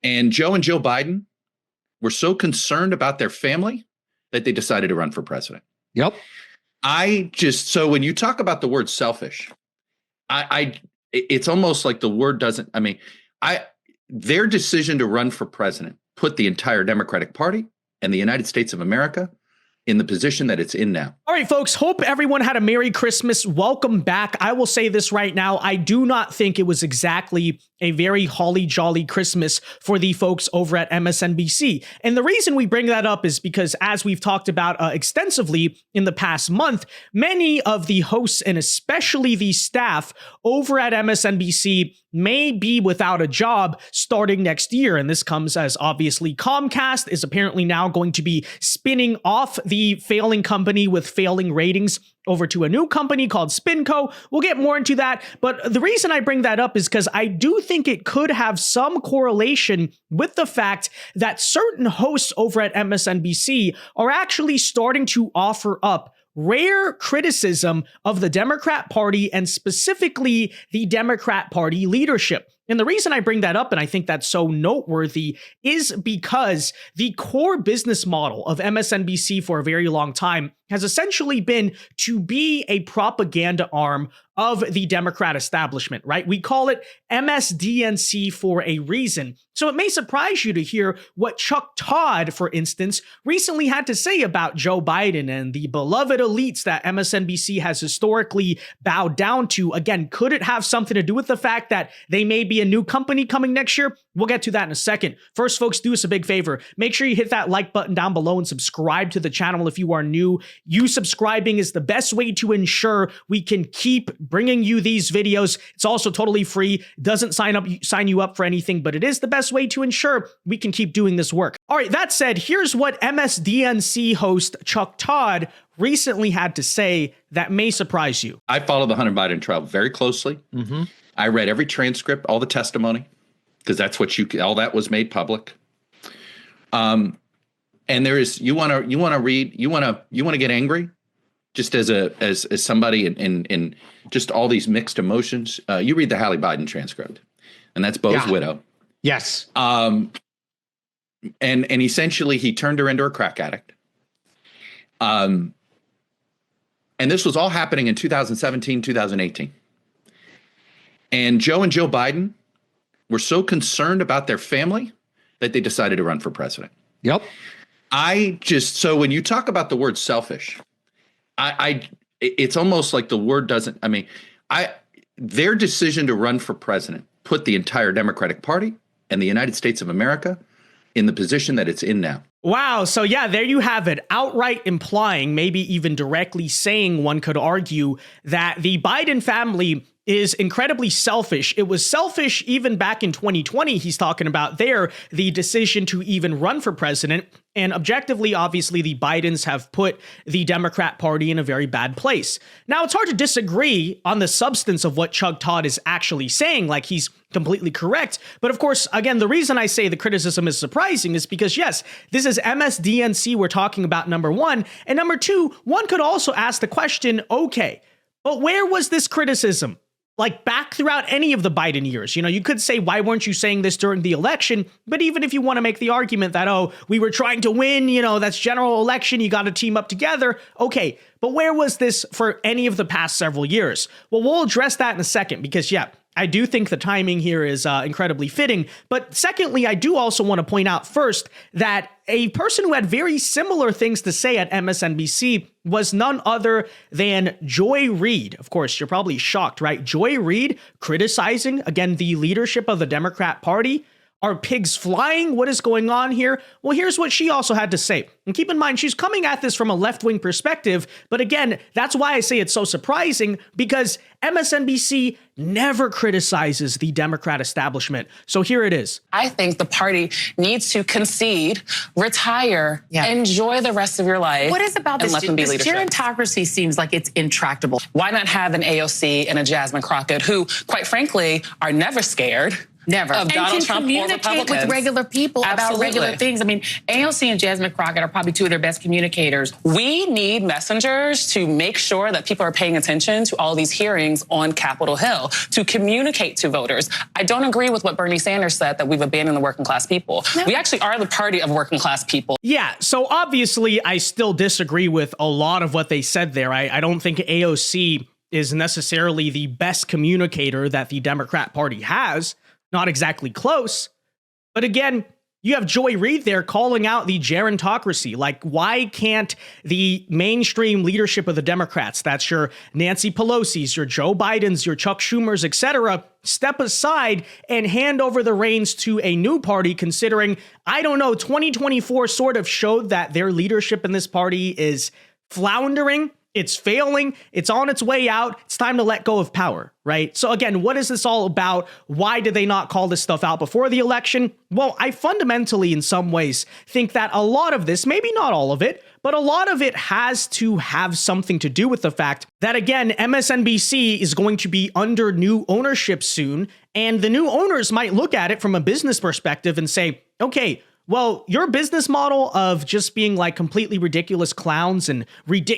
And Joe Biden were so concerned about their family that they decided to run for president. Yep. So when you talk about the word selfish, it's almost like the word doesn't, their decision to run for president put the entire Democratic Party and the United States of America in the position that it's in now. All right, folks, hope everyone had a Merry Christmas. Welcome back. I will say this right now. I do not think it was exactly a very holly jolly Christmas for the folks over at MSNBC. And the reason we bring that up is because, as we've talked about extensively in the past month, many of the hosts and especially the staff over at MSNBC may be without a job starting next year. And this comes as obviously Comcast is apparently now going to be spinning off the failing company with failing ratings over to a new company called Spinco. We'll get more into that. But the reason I bring that up is because I do think it could have some correlation with the fact that certain hosts over at MSNBC are actually starting to offer up rare criticism of the Democrat Party and specifically the Democrat Party leadership. And the reason I bring that up, and I think that's so noteworthy, is because the core business model of MSNBC for a very long time has essentially been to be a propaganda arm of the Democrat establishment, right? We call it MSDNC for a reason. So it may surprise you to hear what Chuck Todd, for instance, recently had to say about Joe Biden and the beloved elites that MSNBC has historically bowed down to. Again, could it have something to do with the fact that they may be a new company coming next year? We'll get to that in a second. First, folks, do us a big favor. Make sure you hit that like button down below and subscribe to the channel if you are new. You subscribing is the best way to ensure we can keep bringing you these videos. It's also totally free. It doesn't sign you up for anything, but it is the best way to ensure we can keep doing this work. All right, that said, here's what MSDNC host Chuck Todd recently had to say that may surprise you. I follow the Hunter Biden trial very closely. Mm-hmm. I read every transcript, all the testimony, because that's what all that was made public. And there is, you want to get angry, just as somebody in just all these mixed emotions. You read the Hallie Biden transcript, and that's Bo's widow. Yes. And essentially he turned her into a crack addict. And this was all happening in 2017, 2018. And Joe Biden were so concerned about their family that they decided to run for president. Yep. So when you talk about the word selfish, it's almost like the word doesn't, their decision to run for president put the entire Democratic Party and the United States of America in the position that it's in now. Wow. So yeah, there you have it. Outright implying, maybe even directly saying, one could argue that the Biden family is incredibly selfish. It was selfish even back in 2020. He's talking about there, the decision to even run for president. And objectively, obviously, the Bidens have put the Democrat Party in a very bad place. Now, it's hard to disagree on the substance of what Chuck Todd is actually saying, like he's completely correct. But of course, again, the reason I say the criticism is surprising is because, yes, this is MSDNC we're talking about, number one. And number two, one could also ask the question, okay, but where was this criticism? Like back throughout any of the Biden years, you could say, why weren't you saying this during the election? But even if you want to make the argument that, oh, we were trying to win, that's general election, you got to team up together. Okay, but where was this for any of the past several years? Well, we'll address that in a second because, yeah, I do think the timing here is incredibly fitting. But secondly, I do also want to point out first that a person who had very similar things to say at MSNBC was none other than Joy Reid. Of course, you're probably shocked, right? Joy Reid criticizing, again, the leadership of the Democrat Party. Are pigs flying? What is going on here? Well, here's what she also had to say. And keep in mind, she's coming at this from a left-wing perspective. But again, that's why I say it's so surprising, because MSNBC never criticizes the Democrat establishment. So here it is. I think the party needs to concede, retire, enjoy the rest of your life. What is about this? This gerontocracy seems like it's intractable. Why not have an AOC and a Jasmine Crockett who, quite frankly, are never scared Never. of Donald and Trump or communicate Republicans. with regular people about regular things. I mean, AOC and Jasmine Crockett are probably two of their best communicators. We need messengers to make sure that people are paying attention to all these hearings on Capitol Hill, to communicate to voters. I don't agree with what Bernie Sanders said, that we've abandoned the working class people. No. We actually are the party of working class people. Yeah, so obviously I still disagree with a lot of what they said there. I don't think AOC is necessarily the best communicator that the Democrat Party has. Not exactly close. But again, you have Joy Reid there calling out the gerontocracy. Like, why can't the mainstream leadership of the Democrats, that's your Nancy Pelosi's, your Joe Biden's, your Chuck Schumer's, etc., step aside and hand over the reins to a new party, considering, I don't know, 2024 sort of showed that their leadership in this party is floundering. It's failing. It's on its way out. It's time to let go of power, right? So again, what is this all about? Why did they not call this stuff out before the election? Well, I fundamentally, in some ways, think that a lot of this, maybe not all of it, but a lot of it has to have something to do with the fact that, again, MSNBC is going to be under new ownership soon, and the new owners might look at it from a business perspective and say, okay, well, your business model of just being like completely ridiculous clowns and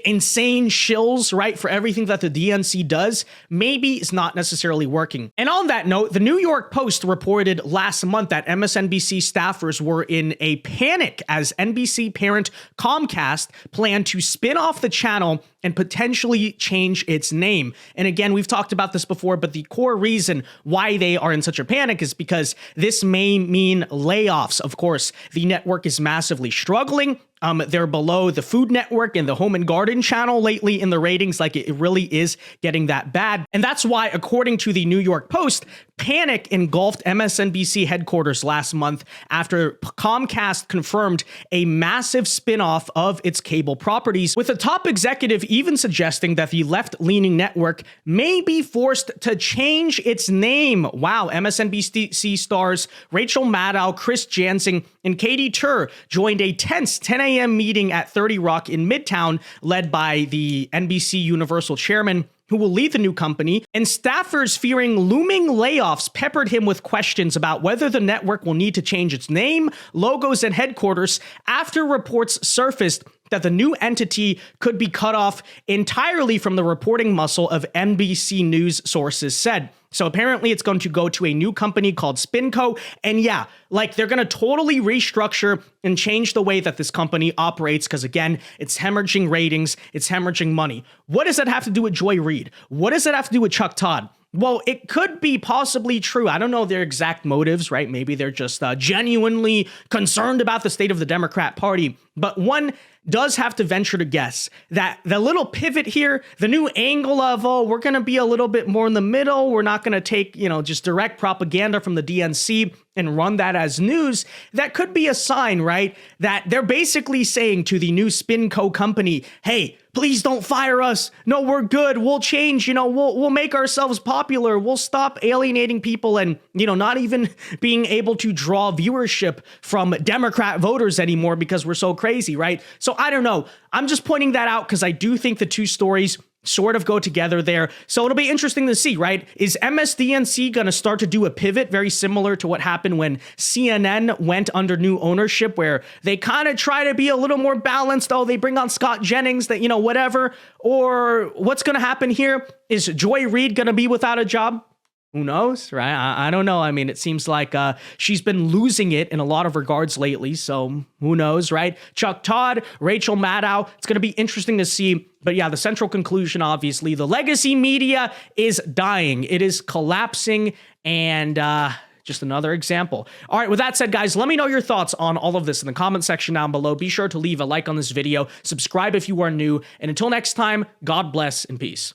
insane shills, right, for everything that the DNC does, maybe is not necessarily working. And on that note, the New York Post reported last month that MSNBC staffers were in a panic as NBC parent Comcast planned to spin off the channel and potentially change its name. And again, we've talked about this before, but the core reason why they are in such a panic is because this may mean layoffs. Of course, the network is massively struggling. They're below the Food Network and the Home and Garden channel lately in the ratings. Like, it really is getting that bad. And that's why, according to the New York Post, panic engulfed MSNBC headquarters last month after Comcast confirmed a massive spinoff of its cable properties, with a top executive even suggesting that the left-leaning network may be forced to change its name. Wow, MSNBC stars Rachel Maddow, Chris Janzing, and Katie Tur joined a tense 10 a.m. meeting at 30 Rock in Midtown, led by the NBC Universal chairman, who will lead the new company, and staffers fearing looming layoffs peppered him with questions about whether the network will need to change its name, logos, and headquarters after reports surfaced that the new entity could be cut off entirely from the reporting muscle of NBC News, sources said. So apparently it's going to go to a new company called Spinco. And yeah, like, they're going to totally restructure and change the way that this company operates, because again, it's hemorrhaging ratings, it's hemorrhaging money. What does that have to do with Joy Reid? What does that have to do with Chuck Todd? Well, it could be possibly true. I don't know their exact motives, right? Maybe they're just genuinely concerned about the state of the Democrat Party. But one does have to venture to guess that the little pivot here, the new angle of, oh, we're going to be a little bit more in the middle. We're not going to take, just direct propaganda from the DNC and run that as news. That could be a sign, right? That they're basically saying to the new Spinco company, hey, please don't fire us. No, we're good. We'll change, we'll make ourselves popular. We'll stop alienating people and, not even being able to draw viewership from Democrat voters anymore because we're so crazy, right? So I don't know. I'm just pointing that out because I do think the two stories sort of go together there. So it'll be interesting to see, right? Is MSDNC going to start to do a pivot very similar to what happened when CNN went under new ownership, where they kind of try to be a little more balanced? Oh, they bring on Scott Jennings, that, whatever. Or what's going to happen here? Is Joy Reid going to be without a job? Who knows, right? I don't know. I mean, it seems like she's been losing it in a lot of regards lately. So who knows, right? Chuck Todd, Rachel Maddow. It's going to be interesting to see. But yeah, the central conclusion, obviously, the legacy media is dying. It is collapsing. And just another example. All right, with that said, guys, let me know your thoughts on all of this in the comment section down below. Be sure to leave a like on this video. Subscribe if you are new. And until next time, God bless and peace.